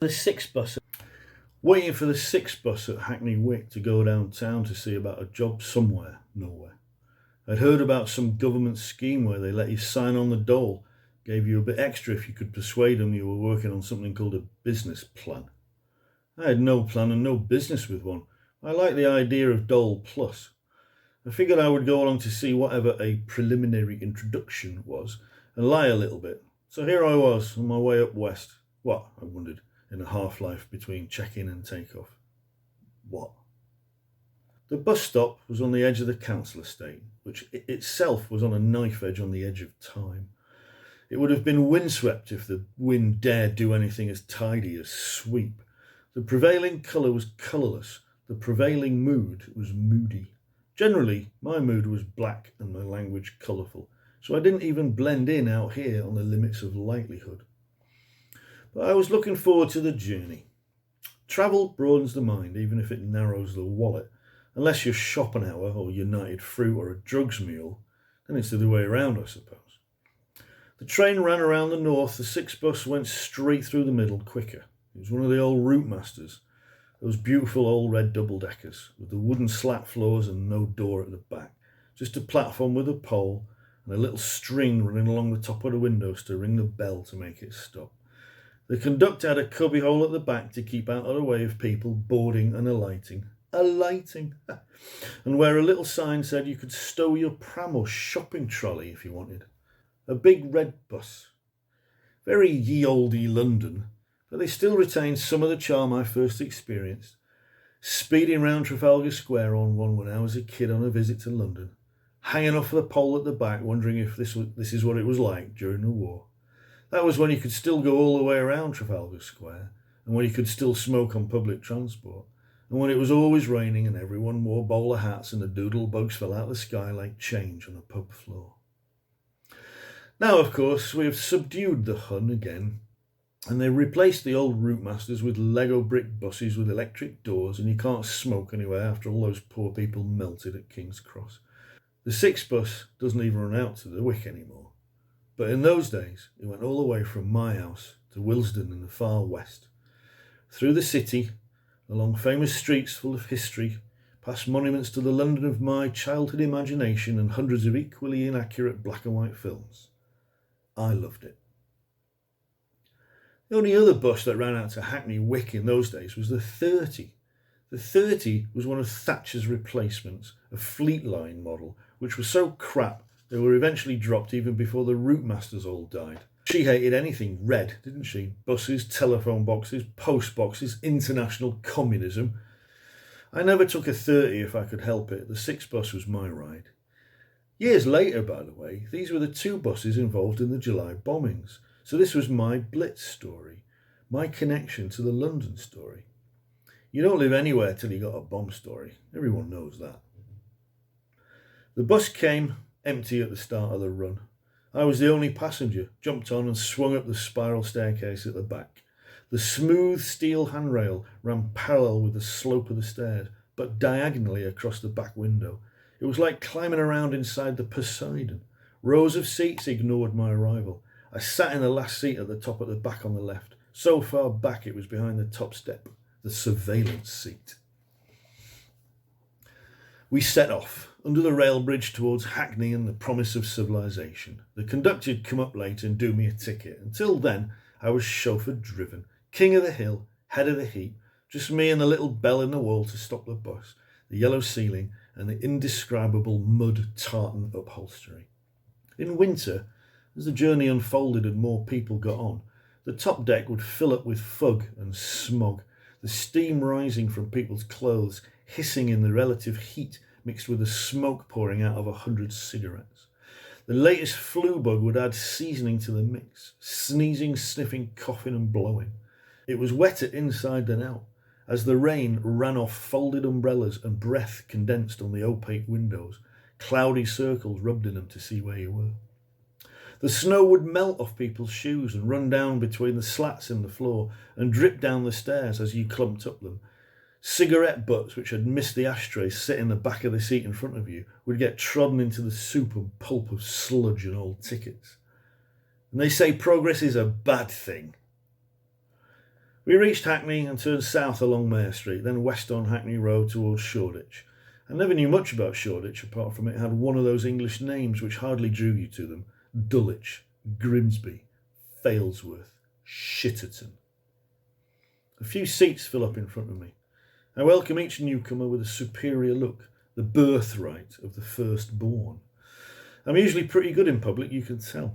The six bus, waiting for the six bus at Hackney Wick to go downtown to see about a job somewhere, nowhere. I'd heard about some government scheme where they let you sign on the dole, gave you a bit extra if you could persuade them you were working on something called a business plan. I had no plan and no business with one. I liked the idea of Dole Plus. I figured I would go along to see whatever a preliminary introduction was and lie a little bit. So here I was on my way up west. What, I wondered, in a half-life between check-in and take-off. What? The bus stop was on the edge of the council estate, which itself was on a knife edge on the edge of time. It would have been windswept if the wind dared do anything as tidy as sweep. The prevailing colour was colourless. The prevailing mood was moody. Generally, my mood was black and my language colourful, so I didn't even blend in out here on the limits of likelihood. But I was looking forward to the journey. Travel broadens the mind, even if it narrows the wallet. Unless you're Schopenhauer or United Fruit or a drugs mule, then it's the other way around, I suppose. The train ran around the north, the six bus went straight through the middle quicker. It was one of the old route masters, those beautiful old red double-deckers, with the wooden slat floors and no door at the back, just a platform with a pole and a little string running along the top of the windows to ring the bell to make it stop. The conductor had a cubbyhole at the back to keep out of the way of people boarding and alighting. Alighting! And where a little sign said you could stow your pram or shopping trolley if you wanted. A big red bus. Very ye olde London, but they still retain some of the charm I first experienced. Speeding round Trafalgar Square on one when I was a kid on a visit to London. Hanging off the pole at the back, wondering if this is what it was like during the war. That was when you could still go all the way around Trafalgar Square, and when you could still smoke on public transport, and when it was always raining and everyone wore bowler hats and the doodle bugs fell out of the sky like change on a pub floor. Now, of course, we have subdued the Hun again, and they replaced the old route masters with Lego brick buses with electric doors, and you can't smoke anywhere after all those poor people melted at King's Cross. The six bus doesn't even run out to the Wick anymore. But in those days, it went all the way from my house to Willesden in the far west, through the city, along famous streets full of history, past monuments to the London of my childhood imagination and hundreds of equally inaccurate black and white films. I loved it. The only other bus that ran out to Hackney Wick in those days was the 30. The 30 was one of Thatcher's replacements, a Fleet Line model, which was so crap they were eventually dropped even before the route masters all died. She hated anything red, didn't she? Buses, telephone boxes, post boxes, international communism. I never took a 30 if I could help it. The six bus was my ride. Years later, by the way, these were the two buses involved in the July bombings. So this was my Blitz story, my connection to the London story. You don't live anywhere till you got a bomb story. Everyone knows that. The bus came empty at the start of the run. I was the only passenger, jumped on and swung up the spiral staircase at the back. The smooth steel handrail ran parallel with the slope of the stairs, but diagonally across the back window. It was like climbing around inside the Poseidon. Rows of seats ignored my arrival. I sat in the last seat at the top at the back on the left. So far back it was behind the top step, the surveillance seat. We set off, under the rail bridge towards Hackney and the promise of civilization. The conductor had come up late and do me a ticket. Until then, I was chauffeur driven, king of the hill, head of the heap, just me and the little bell in the wall to stop the bus, the yellow ceiling and the indescribable mud tartan upholstery. In winter, as the journey unfolded and more people got on, the top deck would fill up with fug and smog, the steam rising from people's clothes, hissing in the relative heat mixed with the smoke pouring out of 100 cigarettes. The latest flu bug would add seasoning to the mix, sneezing, sniffing, coughing and blowing. It was wetter inside than out, as the rain ran off folded umbrellas and breath condensed on the opaque windows, cloudy circles rubbed in them to see where you were. The snow would melt off people's shoes and run down between the slats in the floor and drip down the stairs as you clumped up them. Cigarette butts which had missed the ashtray sit in the back of the seat in front of you would get trodden into the soup and pulp of sludge and old tickets. And they say progress is a bad thing. We reached Hackney and turned south along Mare Street, then west on Hackney Road towards Shoreditch. I never knew much about Shoreditch apart from it had one of those English names which hardly drew you to them: Dulwich, Grimsby, Failsworth, Shitterton. A few seats fill up in front of me. I welcome each newcomer with a superior look, the birthright of the firstborn. I'm usually pretty good in public, you can tell.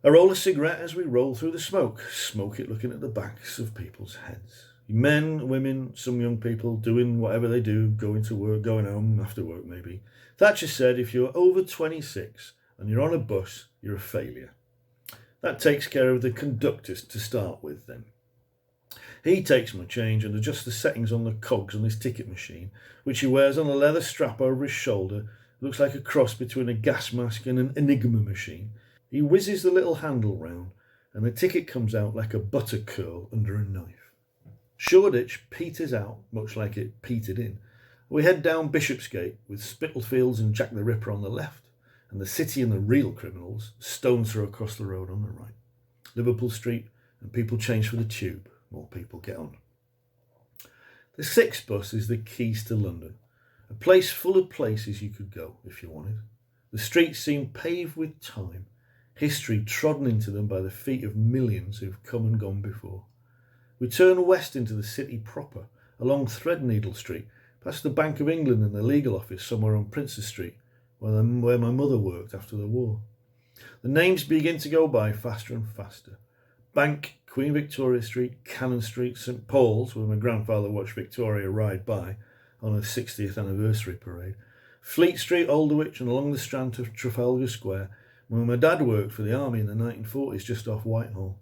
I roll a cigarette as we roll through the smoke it looking at the backs of people's heads. Men, women, some young people doing whatever they do, going to work, going home, after work maybe. Thatcher said if you're over 26 and you're on a bus, you're a failure. That takes care of the conductors to start with then. He takes my change and adjusts the settings on the cogs on his ticket machine, which he wears on a leather strap over his shoulder. It looks like a cross between a gas mask and an Enigma machine. He whizzes the little handle round and the ticket comes out like a butter curl under a knife. Shoreditch peters out, much like it petered in. We head down Bishopsgate with Spitalfields and Jack the Ripper on the left, and the city and the real criminals stone's throw across the road on the right. Liverpool Street, and people change for the tube. More people get on. The 6 bus is the keys to London, a place full of places you could go if you wanted. The streets seem paved with time, history trodden into them by the feet of millions who've come and gone before. We turn west into the city proper, along Threadneedle Street, past the Bank of England and the legal office somewhere on Princes Street, where my mother worked after the war. The names begin to go by faster and faster. Bank, Queen Victoria Street, Cannon Street, St Paul's, where my grandfather watched Victoria ride by on her 60th anniversary parade, Fleet Street, Alderwich, and along the Strand to Trafalgar Square, where my dad worked for the army in the 1940s just off Whitehall.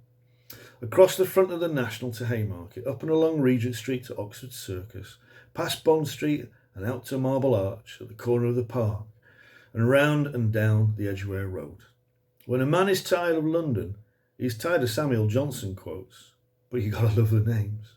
Across the front of the National to Haymarket, up and along Regent Street to Oxford Circus, past Bond Street and out to Marble Arch at the corner of the park, and round and down the Edgware Road. When a man is tired of London, he's tired of Samuel Johnson quotes, but you gotta love the names.